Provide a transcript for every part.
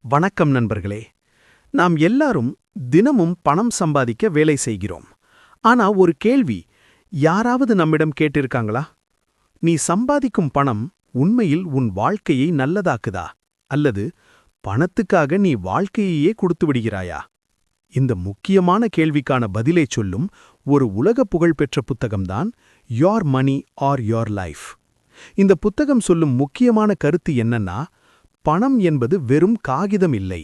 வணக்கம் நண்பர்களே. நாம் எல்லாரும் தினமும் பணம் சம்பாதிக்க வேலை செய்கிறோம். ஆனா ஒரு கேள்வி யாராவது நம்மிடம் கேட்டிருக்காங்களா? நீ சம்பாதிக்கும் பணம் உண்மையில் உன் வாழ்க்கையை நல்லதாக்குதா? அல்லது பணத்துக்காக நீ வாழ்க்கையையே கொடுத்து விடுகிறாயா? இந்த முக்கியமான கேள்விக்கான பதிலை சொல்லும் ஒரு உலக புகழ்பெற்ற புத்தகம்தான் your money or your life. இந்த புத்தகம் சொல்லும் முக்கியமான கருத்து என்னன்னா, பணம் என்பது வெறும் காகிதம் இல்லை,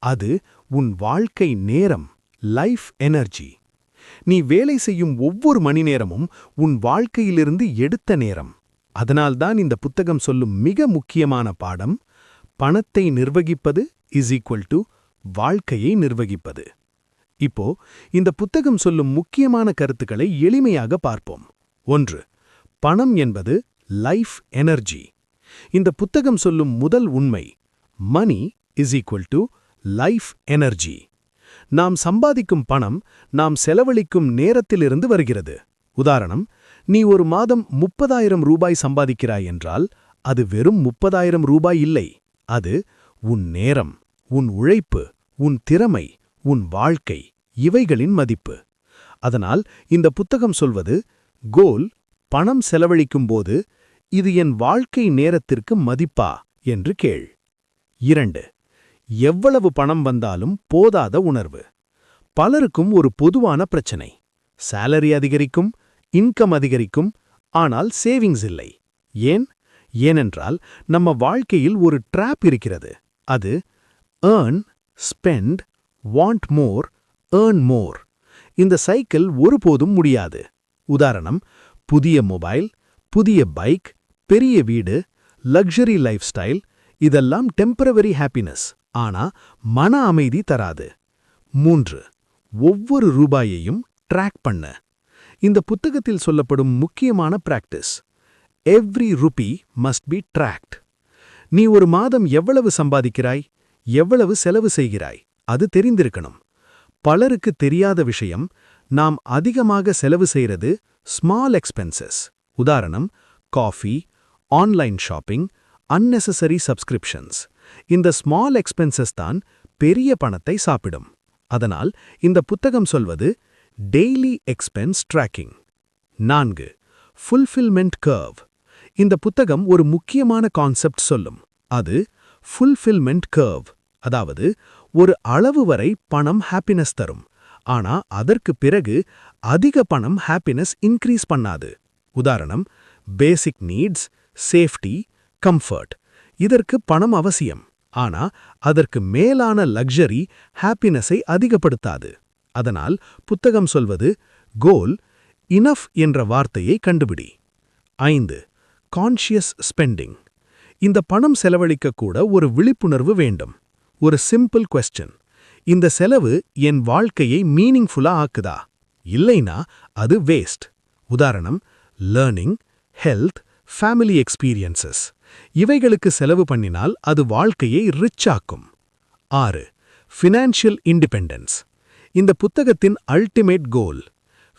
அது உன் வாழ்க்கை நேரம், லைஃப் எனர்ஜி. நீ வேலை செய்யும் ஒவ்வொரு மணி நேரமும் உன் வாழ்க்கையிலிருந்து எடுத்த நேரம். அதனால்தான் இந்த புத்தகம் சொல்லும் மிக முக்கியமான பாடம், பணத்தை நிர்வகிப்பது இஸ் ஈக்குவல் டு வாழ்க்கையை நிர்வகிப்பது. இப்போ இந்த புத்தகம் சொல்லும் முக்கியமான கருத்துக்களை எளிமையாக பார்ப்போம். 1. பணம் என்பது லைஃப் எனர்ஜி. இந்த புத்தகம் சொல்லும் முதல் உண்மை, money is equal to life energy. நாம் சம்பாதிக்கும் பணம் நாம் செலவழிக்கும் நேரத்திலிருந்து வருகிறது. உதாரணம், நீ ஒரு மாதம் 30,000 ரூபாய் சம்பாதிக்கிறாய் என்றால் அது வெறும் 30,000 ரூபாய் இல்லை, அது உன் நேரம், உன் உழைப்பு, உன் திறமை, உன் வாழ்க்கை, இவைகளின் மதிப்பு. அதனால் இந்த புத்தகம் சொல்வது, கோல் பணம் செலவழிக்கும்போது இது என் வாழ்க்கை நேரத்திற்கு மதிப்பா என்று கேள். 2. எவ்வளவு பணம் வந்தாலும் போதாத உணர்வு. பலருக்கும் ஒரு பொதுவான பிரச்சனை, சேலரி அதிகரிக்கும், இன்கம் அதிகரிக்கும், ஆனால் சேவிங்ஸ் இல்லை. ஏனென்றால் நம்ம வாழ்க்கையில் ஒரு ட்ராப் இருக்கிறது. அது earn, spend, want more, earn more. இந்த சைக்கிள் ஒருபோதும் முடியாது. உதாரணம், புதிய மொபைல், புதிய பைக், பெரிய வீடு, லக்ஸரி லைஃப் ஸ்டைல், இதெல்லாம் டெம்பரவரி ஹாப்பினஸ், ஆனா மன அமைதி தராது. 3. ஒவ்வொரு ரூபாயையும் ட்ராக் பண்ண. இந்த புத்தகத்தில் சொல்லப்படும் முக்கியமான practice, every rupee must be tracked. நீ ஒரு மாதம் எவ்வளவு சம்பாதிக்கிறாய், எவ்வளவு செலவு செய்கிறாய், அது தெரிந்திருக்கணும். பலருக்கு தெரியாத விஷயம், நாம் அதிகமாக செலவு செய்கிறது ஸ்மால் எக்ஸ்பென்சஸ். உதாரணம், coffee, online shopping, unnecessary subscriptions. இந்த ஸ்மால் எக்ஸ்பென்சஸ் தான் பெரிய பணத்தை சாப்பிடும். அதனால் இந்த புத்தகம் சொல்வது daily expense tracking. 4. Fulfilment curve. இந்த புத்தகம் ஒரு முக்கியமான கான்செப்ட் சொல்லும், அது ஃபுல்ஃபில்மெண்ட் கர்வ். அதாவது ஒரு அளவு வரை பணம் ஹாப்பினஸ் தரும், ஆனா அதற்கு பிறகு அதிக பணம் ஹாப்பினஸ் இன்க்ரீஸ் பண்ணாது. உதாரணம், பேசிக் நீட்ஸ், சேஃப்டி, கம்ஃபர்ட், இதற்கு பணம் அவசியம், ஆனா அதற்கு மேலான லக்ஸரி ஹாப்பினஸை அதிகப்படுத்தாது. அதனால் புத்தகம் சொல்வது, கோல் இனஃப் என்ற வார்த்தையை கண்டுபிடி. 5. Conscious spending. இந்த பணம் செலவழிக்க கூட ஒரு விழிப்புணர்வு வேண்டும். ஒரு சிம்பிள் கொஸ்டின், இந்த செலவு என் வாழ்க்கையை மீனிங்ஃபுல்லா ஆக்குதா? இல்லைனா அது வேஸ்ட். உதாரணம், லேர்னிங், ஹெல்த், ஃபேமிலி எக்ஸ்பீரியன்சஸ், இவைகளுக்கு செலவு பண்ணினால் அது வாழ்க்கையை ரிச் ஆக்கும். 6. Financial independence. இந்த புத்தகத்தின் அல்டிமேட் கோல்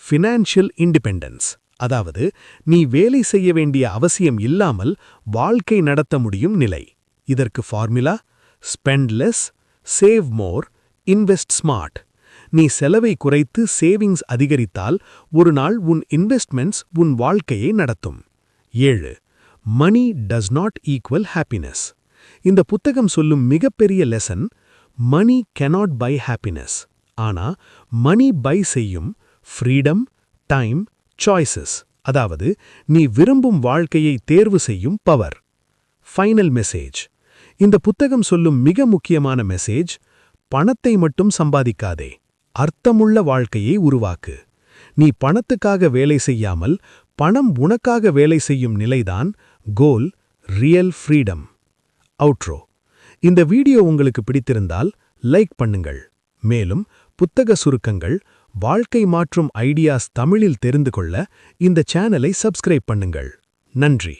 ஃபினான்ஷியல் இண்டிபெண்டன்ஸ். அதாவது நீ வேலை செய்ய வேண்டிய அவசியம் இல்லாமல் வாழ்க்கை நடத்த முடியும் நிலை. இதற்கு ஃபார்முலா, ஸ்பெண்ட் லெஸ், சேவ் மோர், இன்வெஸ்ட் ஸ்மார்ட். நீ செலவை குறைத்து சேவிங்ஸ் அதிகரித்தால் ஒரு நாள் உன் இன்வெஸ்ட்மெண்ட்ஸ் உன் வாழ்க்கையை நடத்தும். 7. மணி டஸ் நாட் ஈக்குவல் ஹாப்பினஸ். இந்த புத்தகம் சொல்லும் மிகப்பெரிய lesson, money cannot by happiness, ஆனா மணி பை செய்யும் ஃப்ரீடம், டைம், சாய்ஸஸ். அதாவது நீ விரும்பும் வாழ்க்கையை தேர்வு செய்யும் பவர். Final message. இந்த புத்தகம் சொல்லும் மிக முக்கியமான மெசேஜ், பணத்தை மட்டும் சம்பாதிக்காதே, அர்த்தமுள்ள வாழ்க்கையை உருவாக்கு. நீ பணத்துக்காக வேலை செய்யாமல் பணம் உனக்காக வேலை செய்யும் நிலைதான் கோல், ரியல் ஃப்ரீடம். அவுட்ரோ. இந்த வீடியோ உங்களுக்கு பிடித்திருந்தால் லைக் பண்ணுங்கள். மேலும் புத்தக சுருக்கங்கள், வாழ்க்கை மாற்றும் ஐடியாஸ் தமிழில் தெரிந்து கொள்ள இந்த சேனலை சப்ஸ்கிரைப் பண்ணுங்கள். நன்றி.